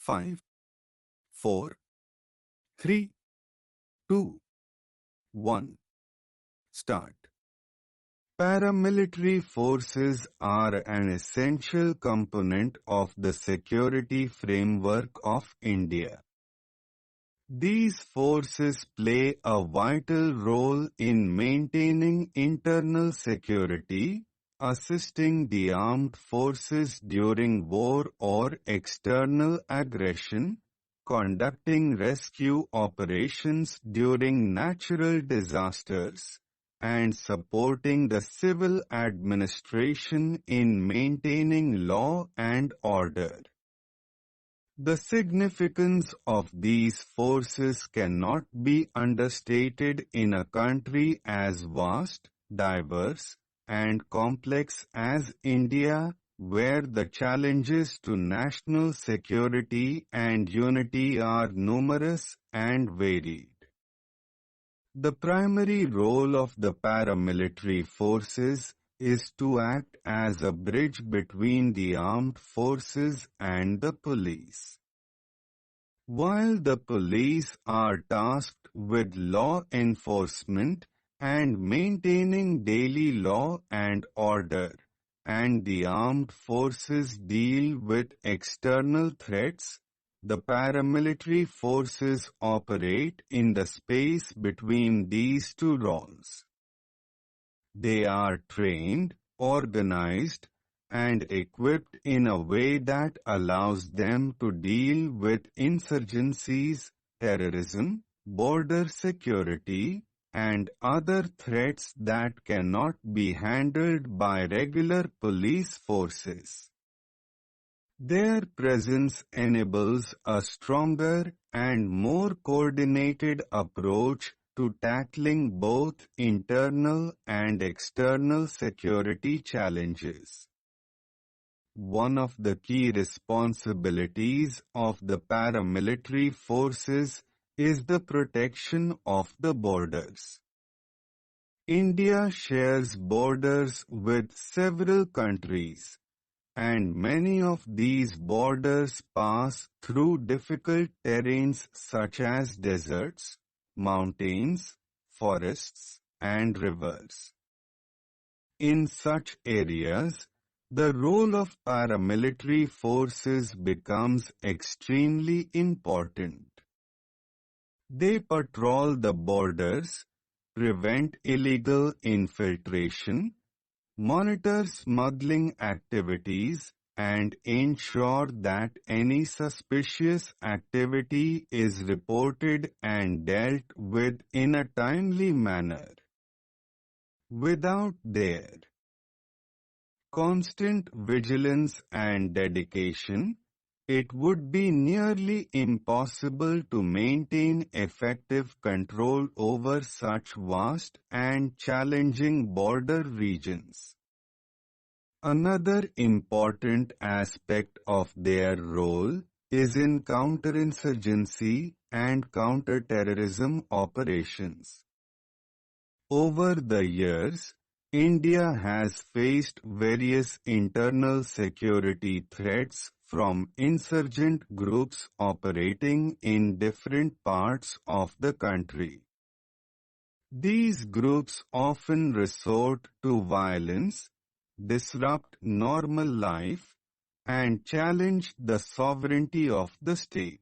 5, 4, 3, 2, 1. Start. Paramilitary forces are an essential component of the security framework of India. These forces play a vital role in maintaining internal security, assisting the armed forces during war or external aggression, conducting rescue operations during natural disasters, and supporting the civil administration in maintaining law and order. The significance of these forces cannot be understated in a country as vast, diverse, and complex as India, where the challenges to national security and unity are numerous and varied. The primary role of the paramilitary forces is to act as a bridge between the armed forces and the police. While the police are tasked with law enforcement and maintaining daily law and order, and the armed forces deal with external threats, the paramilitary forces operate in the space between these two roles. They are trained, organized, and equipped in a way that allows them to deal with insurgencies, terrorism, border security, and other threats that cannot be handled by regular police forces. Their presence enables a stronger and more coordinated approach to tackling both internal and external security challenges. One of the key responsibilities of the paramilitary forces is the protection of the borders. India shares borders with several countries, and many of these borders pass through difficult terrains such as deserts, mountains, forests, and rivers. In such areas, the role of paramilitary forces becomes extremely important. They patrol the borders, prevent illegal infiltration, monitor smuggling activities, and ensure that any suspicious activity is reported and dealt with in a timely manner. Without their constant vigilance and dedication, it would be nearly impossible to maintain effective control over such vast and challenging border regions. Another important aspect of their role is in counterinsurgency and counterterrorism operations. Over the years, India has faced various internal security threats from insurgent groups operating in different parts of the country. These groups often resort to violence, disrupt normal life, and challenge the sovereignty of the state.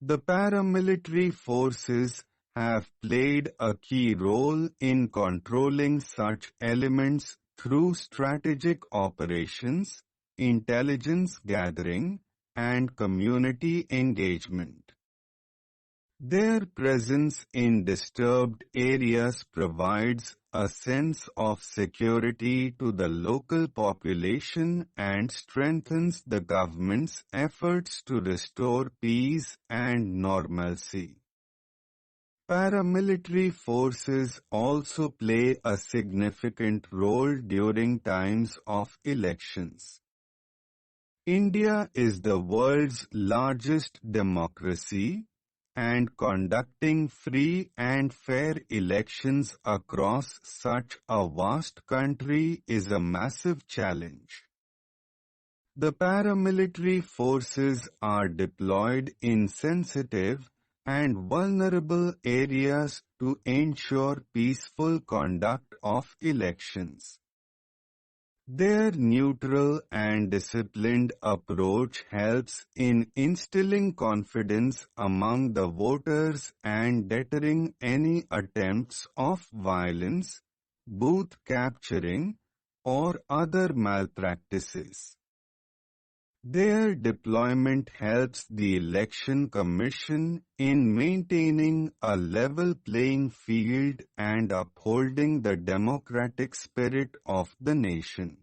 The paramilitary forces have played a key role in controlling such elements through strategic operations, intelligence gathering, and community engagement. Their presence in disturbed areas provides a sense of security to the local population and strengthens the government's efforts to restore peace and normalcy. Paramilitary forces also play a significant role during times of elections. India is the world's largest democracy, and conducting free and fair elections across such a vast country is a massive challenge. The paramilitary forces are deployed in sensitive and vulnerable areas to ensure peaceful conduct of elections. Their neutral and disciplined approach helps in instilling confidence among the voters and deterring any attempts of violence, booth capturing, or other malpractices. Their deployment helps the Election Commission in maintaining a level playing field and upholding the democratic spirit of the nation.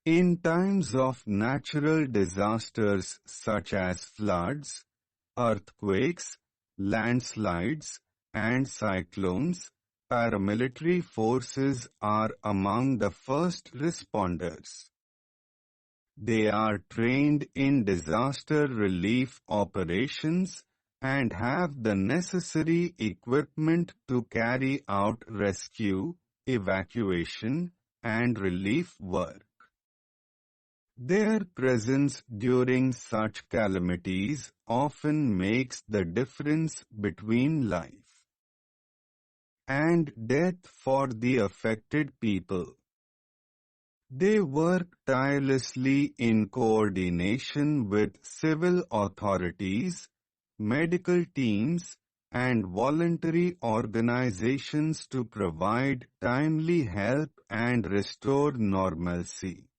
In times of natural disasters such as floods, earthquakes, landslides, and cyclones, paramilitary forces are among the first responders. They are trained in disaster relief operations and have the necessary equipment to carry out rescue, evacuation, and relief work. Their presence during such calamities often makes the difference between life and death for the affected people. They work tirelessly in coordination with civil authorities, medical teams, and voluntary organizations to provide timely help and restore normalcy.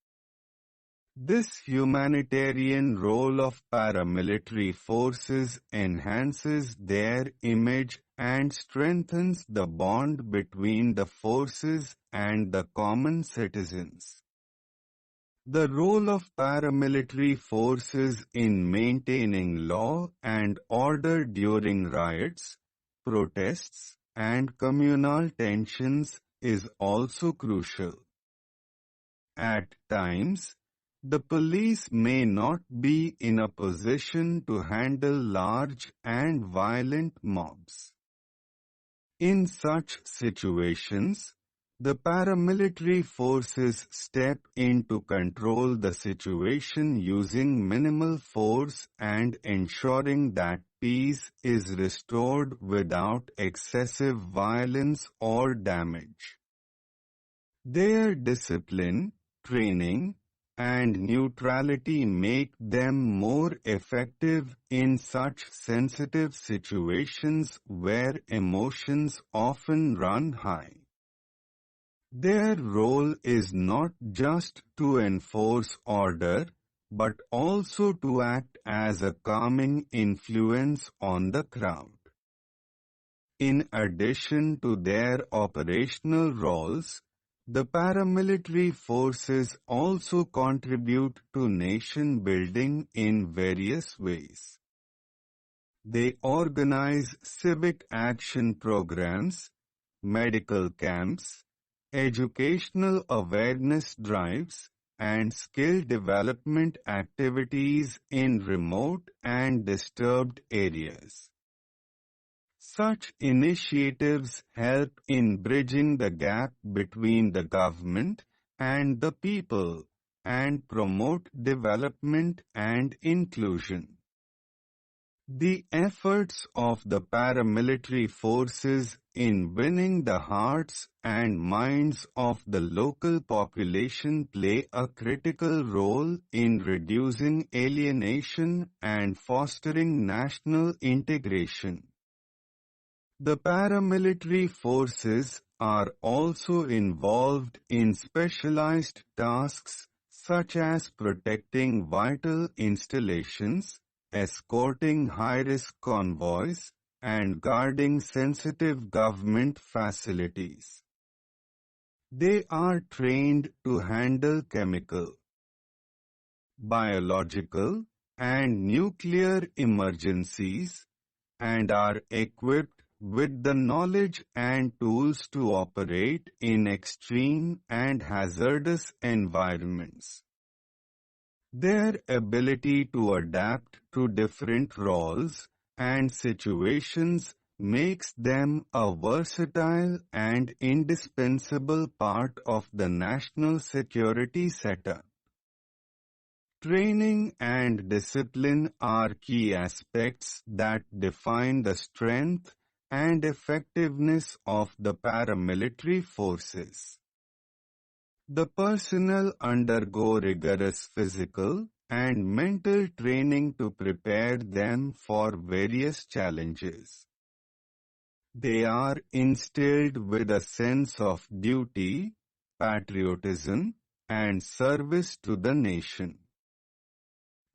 This humanitarian role of paramilitary forces enhances their image and strengthens the bond between the forces and the common citizens. The role of paramilitary forces in maintaining law and order during riots, protests, and communal tensions is also crucial. At times, the police may not be in a position to handle large and violent mobs. In such situations, the paramilitary forces step in to control the situation using minimal force and ensuring that peace is restored without excessive violence or damage. Their discipline, training, and neutrality make them more effective in such sensitive situations where emotions often run high. Their role is not just to enforce order, but also to act as a calming influence on the crowd. In addition to their operational roles, the paramilitary forces also contribute to nation building in various ways. They organize civic action programs, medical camps, educational awareness drives, and skill development activities in remote and disturbed areas. Such initiatives help in bridging the gap between the government and the people and promote development and inclusion. The efforts of the paramilitary forces in winning the hearts and minds of the local population play a critical role in reducing alienation and fostering national integration. The paramilitary forces are also involved in specialized tasks such as protecting vital installations, escorting high-risk convoys, and guarding sensitive government facilities. They are trained to handle chemical, biological, and nuclear emergencies, and are equipped with the knowledge and tools to operate in extreme and hazardous environments. Their ability to adapt to different roles and situations makes them a versatile and indispensable part of the national security setup. Training and discipline are key aspects that define the strength and effectiveness of the paramilitary forces. The personnel undergo rigorous physical and mental training to prepare them for various challenges. They are instilled with a sense of duty, patriotism, and service to the nation.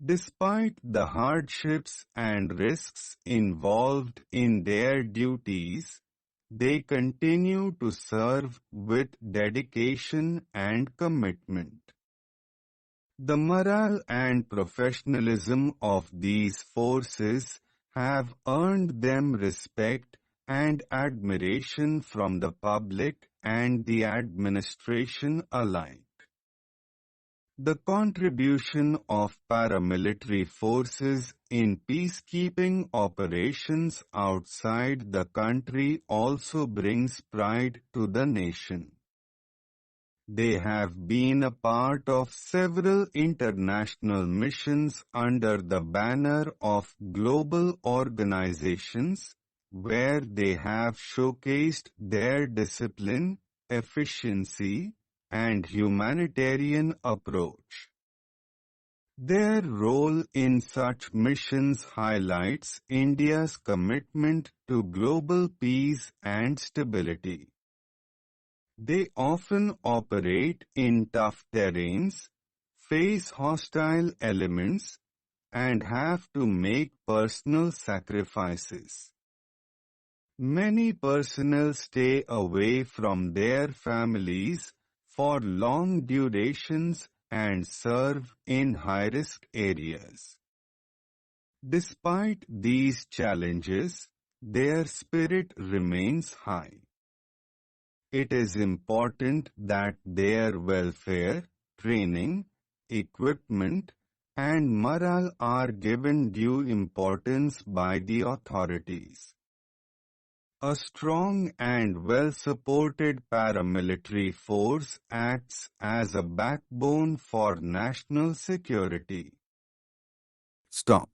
Despite the hardships and risks involved in their duties, they continue to serve with dedication and commitment. The morale and professionalism of these forces have earned them respect and admiration from the public and the administration alike. The contribution of paramilitary forces in peacekeeping operations outside the country also brings pride to the nation. They have been a part of several international missions under the banner of global organizations, where they have showcased their discipline, efficiency, and humanitarian approach. Their role in such missions highlights India's commitment to global peace and stability. They often operate in tough terrains, face hostile elements, and have to make personal sacrifices. Many personnel stay away from their families for long durations and serve in high-risk areas. Despite these challenges, their spirit remains high. It is important that their welfare, training, equipment, and morale are given due importance by the authorities. A strong and well-supported paramilitary force acts as a backbone for national security. Stop.